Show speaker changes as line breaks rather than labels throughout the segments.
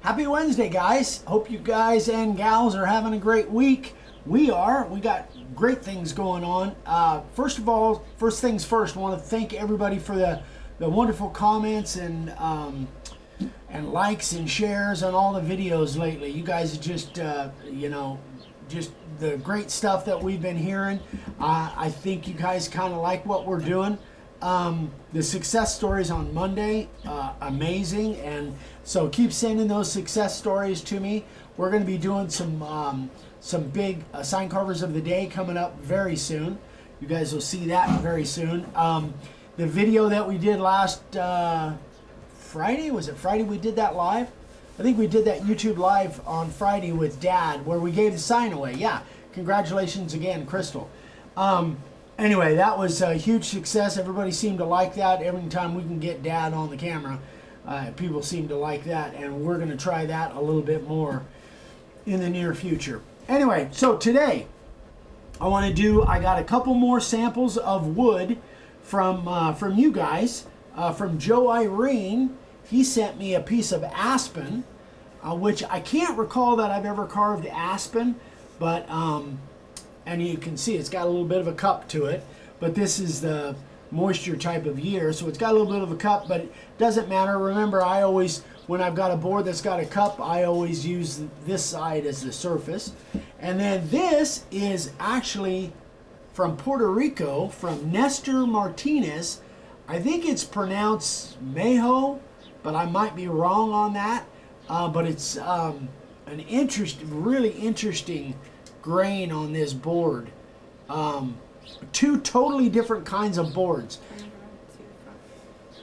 Happy Wednesday, guys. Hope you guys and gals are having a great week. We are. We got great things going on. First of all, first things first, I want to thank everybody for the wonderful comments and likes and shares on all the videos lately. You guys are just, just the great stuff that we've been hearing. I think you guys kind of like what we're doing. The success stories on Monday, amazing, and so keep sending those success stories to me. We're going to be doing some big sign carvers of the day coming up very soon. You guys will see that very soon. The video that we did last Friday, was it Friday we did that live? I think we did that YouTube live on Friday with Dad where we gave the sign away. Yeah, congratulations again, Crystal. Anyway, that was a huge success. Everybody seemed to like that. Every time we can get Dad on the camera, people seem to like that, and we're going to try that a little bit more in the near future. Anyway, so today I got a couple more samples of wood from you guys. From Joe Irene, he sent me a piece of Aspen, which I can't recall that I've ever carved Aspen, but and you can see it's got a little bit of a cup to it, but this is the moisture type of year, so it's got a little bit of a cup, but it doesn't matter. Remember, I always, when I've got a board that's got a cup, I always use this side as the surface. And then this is actually from Puerto Rico, from Nestor Martinez. I think it's pronounced Mahoe, but I might be wrong on that. But it's an really interesting grain on this board. Two totally different kinds of boards.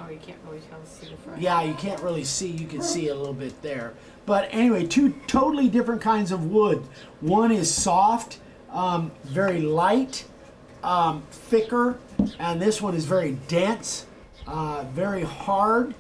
Oh, you can't really see the front.
Yeah, you can't really see. You can see a little bit there. But anyway, two totally different kinds of wood. One is soft, very light, thicker, and this one is very dense, very hard,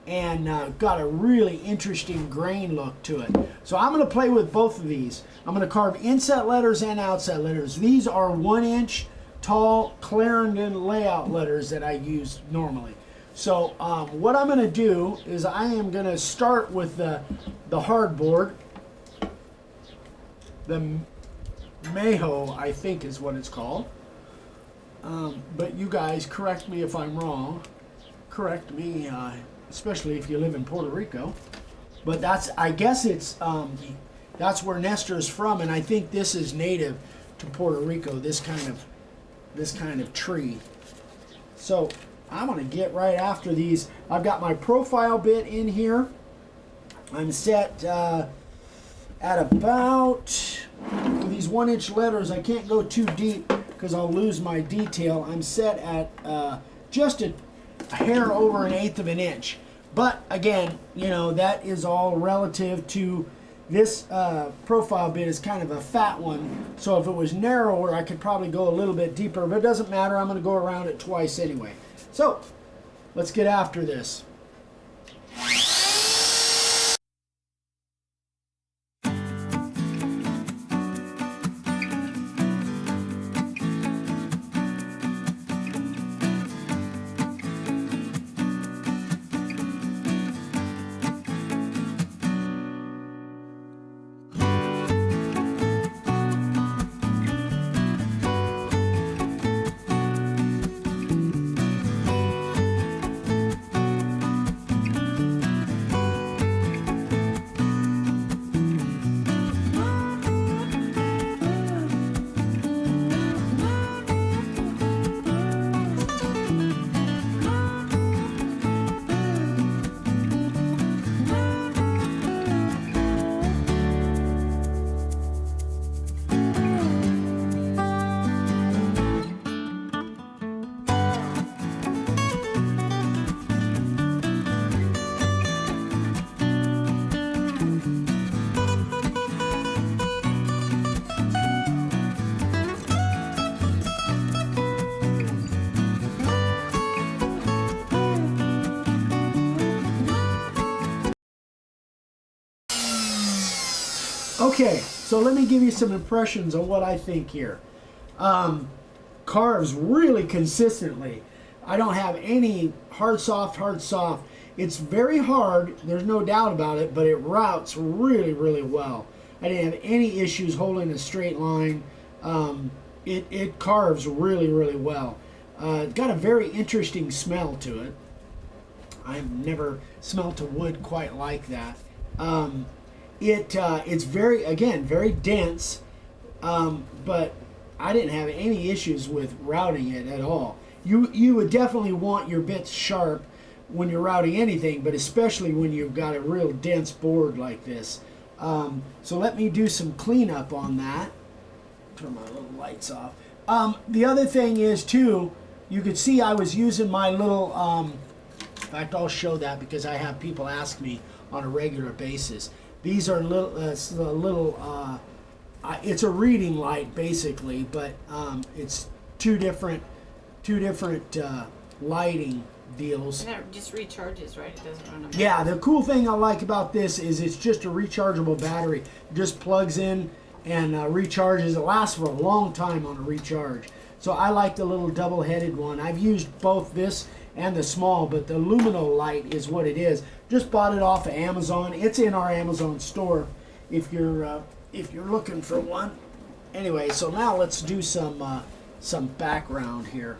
and got a really interesting grain look to it. So I'm going to play with both of these. I'm going to carve inset letters and outset letters. These are 1-inch tall Clarendon layout letters that I use normally. So what I'm going to do is I am going to start with the hardboard, the Mahoe, I think is what it's called. But you guys correct me if I'm wrong. Correct me, especially if you live in Puerto Rico. But I guess it's that's where Nestor is from, and I think this is native to Puerto Rico. This kind of tree. So I'm going to get right after these. I've got my profile bit in here. I'm set at about, for these 1-inch letters, I can't go too deep because I'll lose my detail. I'm set at just a hair over 1/8 of an inch. But again, that is all relative to this profile bit is kind of a fat one. So if it was narrower, I could probably go a little bit deeper, but it doesn't matter. I'm going to go around it twice anyway. So let's get after this. Okay, so let me give you some impressions on what I think here. Carves really consistently. I don't have any hard soft. It's very hard, there's no doubt about it, but it routes really, really well. I didn't have any issues holding a straight line. It carves really, really well. It's got a very interesting smell to it. I've never smelt a wood quite like that. It's very, again, very dense, but I didn't have any issues with routing it at all. You would definitely want your bits sharp when you're routing anything, but especially when you've got a real dense board like this. So let me do some cleanup on that. Turn my little lights off. The other thing is too, you could see I was using my little, in fact I'll show that because I have people ask me on a regular basis. These are little, it's a reading light basically, but it's two different lighting deals.
And that just recharges, right? It doesn't run.
Yeah, the cool thing I like about this is it's just a rechargeable battery. It just plugs in and recharges. It lasts for a long time on a recharge. So I like the little double-headed one. I've used both this and the small, but the Lumino light is what it is. Just bought it off of Amazon. It's in our Amazon store if you're looking for one. Anyway, so now let's do some background here.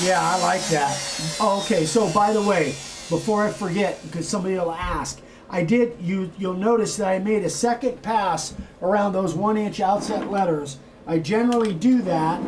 Yeah, I like that. Okay, so by the way, before I forget, because somebody will ask, you'll notice that I made a second pass around those 1-inch outset letters. I generally do that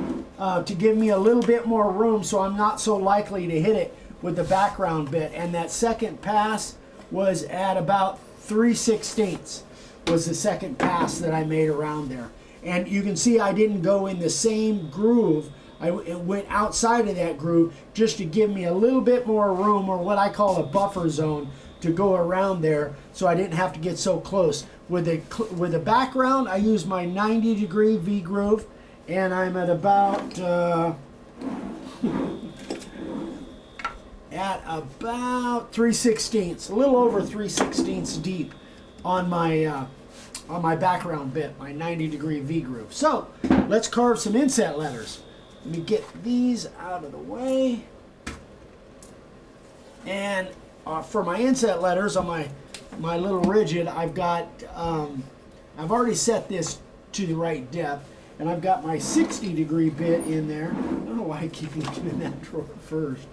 to give me a little bit more room so I'm not so likely to hit it with the background bit. And that second pass was at about 3/16 was the second pass that I made around there. And you can see I didn't go in the same groove. I went outside of that groove just to give me a little bit more room, or what I call a buffer zone, to go around there so I didn't have to get so close. With the background, I use my 90-degree V groove, and I'm at about 3/16, a little over 3/16 deep on my background bit, my 90-degree V groove. So let's carve some inset letters. Let me get these out of the way. And for my inset letters on my little rigid, I've already set this to the right depth, and I've got my 60-degree bit in there. I don't know why I keep looking in that drawer first.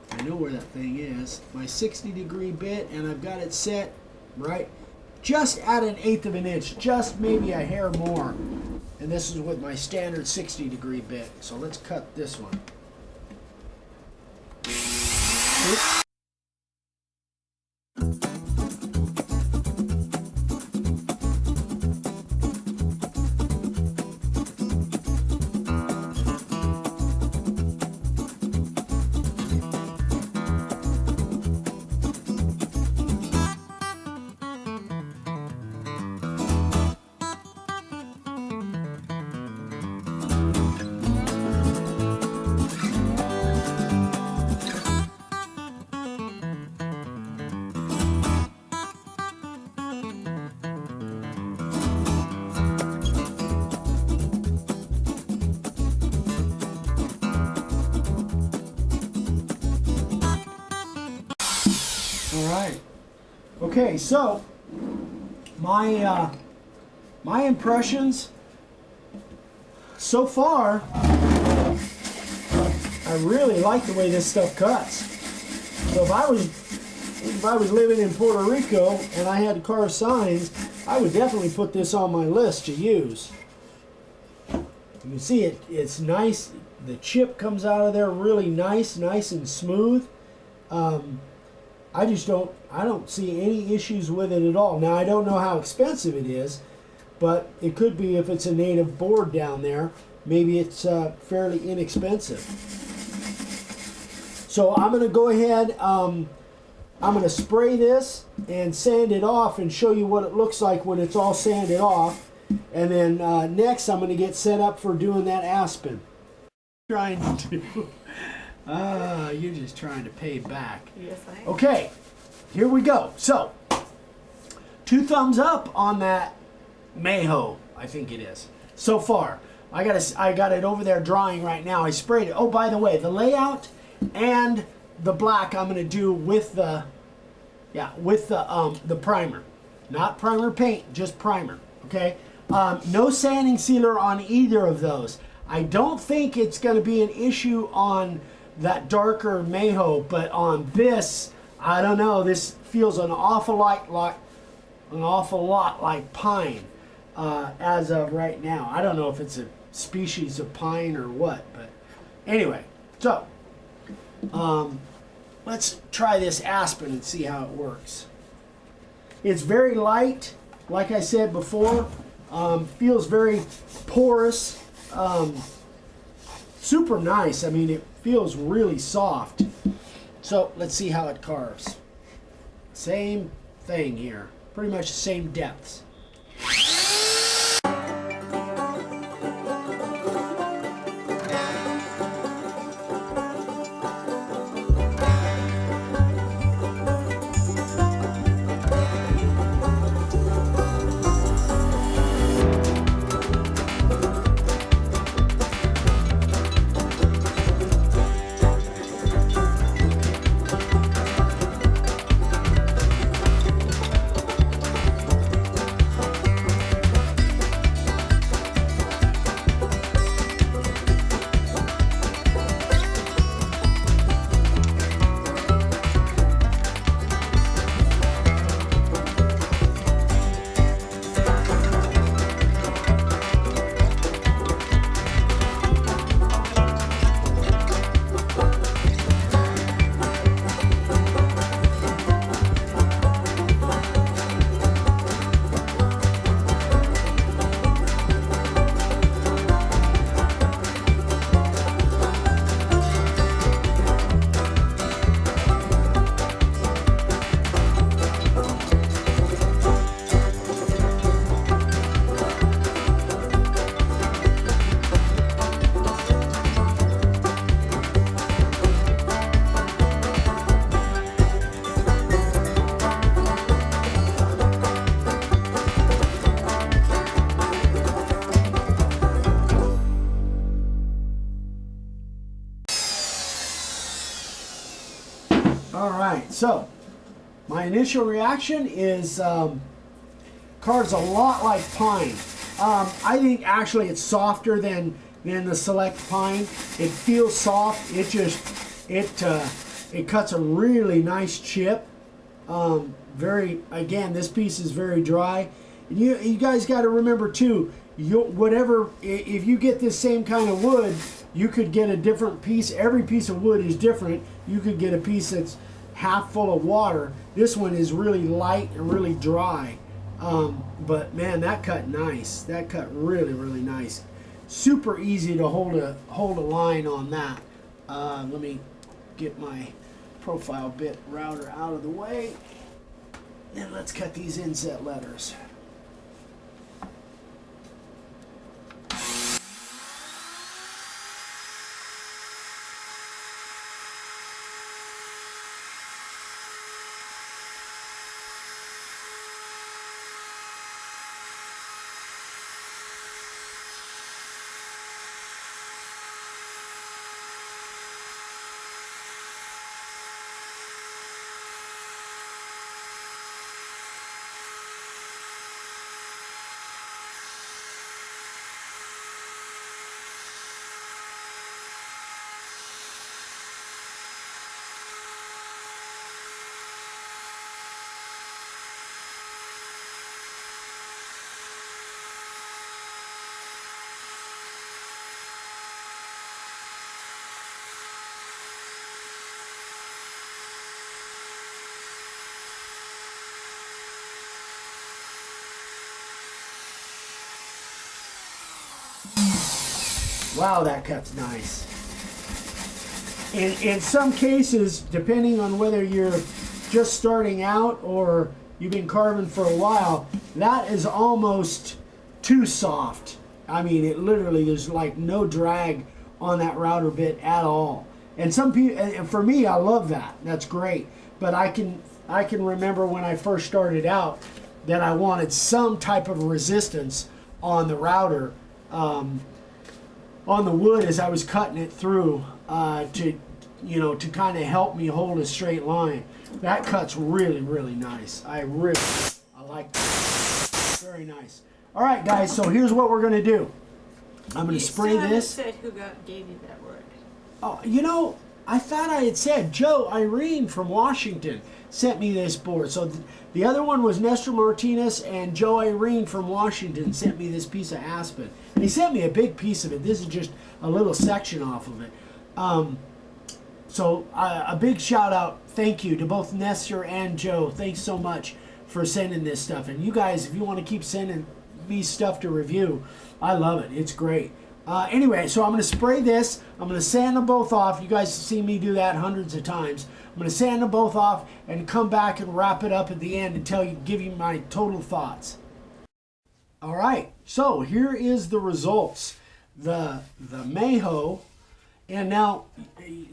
I know where that thing is. My 60-degree bit, and I've got it set right just at 1/8 of an inch, just maybe a hair more. And this is with my standard 60-degree bit. So let's cut this one. Oops. All right. Okay, so my impressions so far, I really like the way this stuff cuts. So if I was living in Puerto Rico and I had to carve signs, I would definitely put this on my list to use. You can see it's nice. The chip comes out of there really nice and smooth. I don't see any issues with it at all. Now I don't know how expensive it is, but it could be if it's a native board down there. Maybe it's fairly inexpensive. So I'm going to go ahead. I'm going to spray this and sand it off and show you what it looks like when it's all sanded off. And then next I'm going to get set up for doing that Aspen. Trying to do. You're just trying to pay back.
Yes, I am.
Okay, here we go. So, 2 thumbs up on that Mahoe, I think it is. So far. I got it over there drying right now. I sprayed it. Oh, by the way, the layout and the black I'm going to do with the primer. Not primer paint, just primer. Okay? No sanding sealer on either of those. I don't think it's going to be an issue on that darker Mahoe, but on this, I don't know. This feels an awful lot like pine as of right now. I don't know if it's a species of pine or what, but anyway. So let's try this Aspen and see how it works. It's very light, like I said before. Feels very porous. Super nice. I mean, it feels really soft. So let's see how it carves. Same thing here. Pretty much the same depths. All right, so my initial reaction is carves a lot like pine. I think actually it's softer than the Select Pine. It feels soft. It cuts a really nice chip. Again, this piece is very dry. And you guys got to remember too. If you get this same kind of wood, you could get a different piece. Every piece of wood is different. You could get a piece that's half full of water. This one is really light and really dry. But man, that cut nice. That cut really, really nice. Super easy to hold a line on that. Let me get my profile bit router out of the way. And let's cut these inset letters. Wow, that cut's nice. In some cases, depending on whether you're just starting out or you've been carving for a while, that is almost too soft. I mean, it literally, there's like no drag on that router bit at all. And some people, and for me, I love that. That's great. But I can remember when I first started out that I wanted some type of resistance on the router, on the wood as I was cutting it through, to kind of help me hold a straight line. That cut's really, really nice. I like that. Very nice. All right, guys, so here's what we're going to do. I'm going to spray this.
Said who gave you that word.
Oh, I thought I had said Joe Irene from Washington sent me this board. So the other one was Nestor Martinez, and Joe Irene from Washington sent me this piece of Aspen. And he sent me a big piece of it. This is just a little section off of it. So a big shout out, thank you to both Nestor and Joe. Thanks so much for sending this stuff. And you guys, if you want to keep sending me stuff to review, I love it. It's great. Anyway, so I'm going to spray this. I'm going to sand them both off. You guys have seen me do that hundreds of times. I'm going to sand them both off and come back and wrap it up at the end and give you my total thoughts. All right, so here is the results. The Mahoe. And now,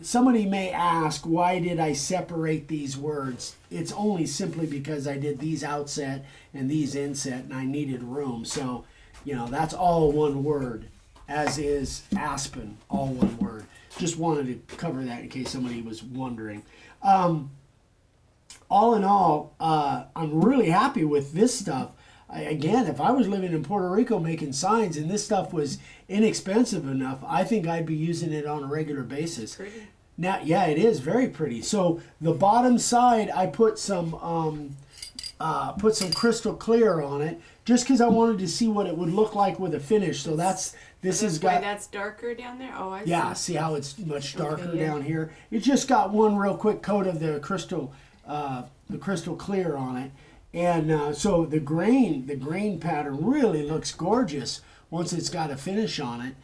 somebody may ask, why did I separate these words? It's only simply because I did these outset and these inset, and I needed room. So, that's all one word, as is Aspen, all one word. Just wanted to cover that in case somebody was wondering. All in all, I'm really happy with this stuff. Again, if I was living in Puerto Rico making signs and this stuff was inexpensive enough, I think I'd be using it on a regular basis.
Pretty.
Now, yeah, it is very pretty. So the bottom side, I put some crystal clear on it, just because I wanted to see what it would look like with a finish. So that's
that's darker down there. Oh, I see.
Yeah, see how it's much darker down here. It just got one real quick coat of the crystal clear on it. And so the grain pattern really looks gorgeous once it's got a finish on it.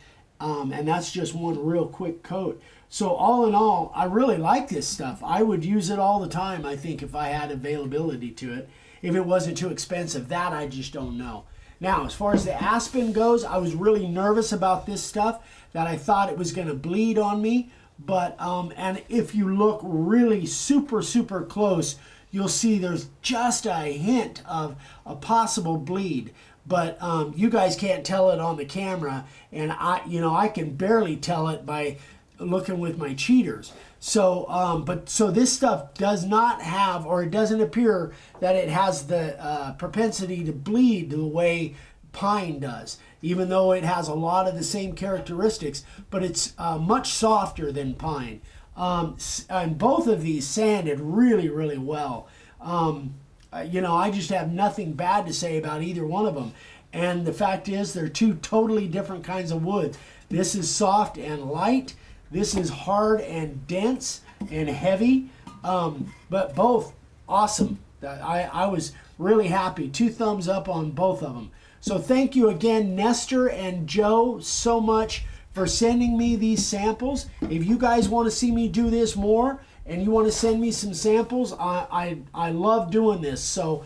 And that's just one real quick coat. So all in all, I really like this stuff. I would use it all the time, I think, if I had availability to it. If it wasn't too expensive, that I just don't know. Now, as far as the Aspen goes, I was really nervous about this stuff, that I thought it was going to bleed on me. But, and if you look really super, super close, you'll see there's just a hint of a possible bleed. But you guys can't tell it on the camera, and I can barely tell it by looking with my cheaters. So, so this stuff does not have, or it doesn't appear that it has the propensity to bleed the way pine does, even though it has a lot of the same characteristics, but it's much softer than pine. And both of these sanded really, really well. I just have nothing bad to say about either one of them. And the fact is, they're two totally different kinds of wood. This is soft and light. This is hard and dense and heavy. But both awesome. I was really happy. 2 thumbs up on both of them. So thank you again, Nestor and Joe, so much for sending me these samples. If you guys want to see me do this more and you want to send me some samples, I love doing this. So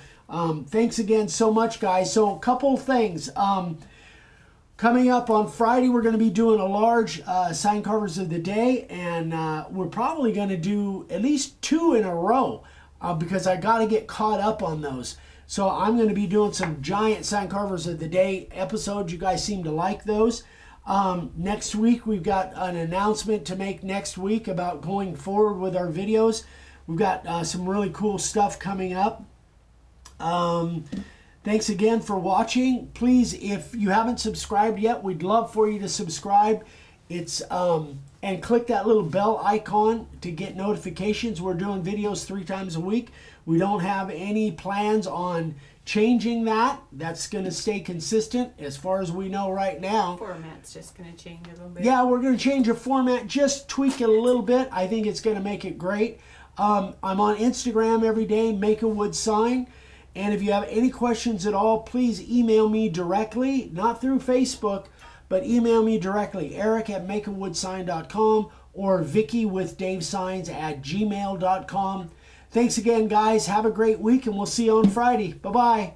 thanks again so much, guys. So a couple things. Coming up on Friday, we're going to be doing a large sign carvers of the day, and we're probably going to do at least 2 in a row because I got to get caught up on those. So I'm going to be doing some giant sign carvers of the day episodes. You guys seem to like those. Next week, we've got an announcement to make next week about going forward with our videos. We've got some really cool stuff coming up. Thanks again for watching. Please, if you haven't subscribed yet, we'd love for you to subscribe. It's and click that little bell icon to get notifications. We're doing videos 3 times a week. We don't have any plans on changing that. That's going to stay consistent as far as we know right now.
Format's just going to change a little bit.
Yeah, we're going to change the format, just tweak it a little bit. I think it's going to make it great. I'm on Instagram every day, Make a Wood Sign. And if you have any questions at all, please email me directly, not through Facebook, but email me directly, eric@makeawoodsign.com or vicky@gmail.com. Thanks again, guys. Have a great week, and we'll see you on Friday. Bye-bye.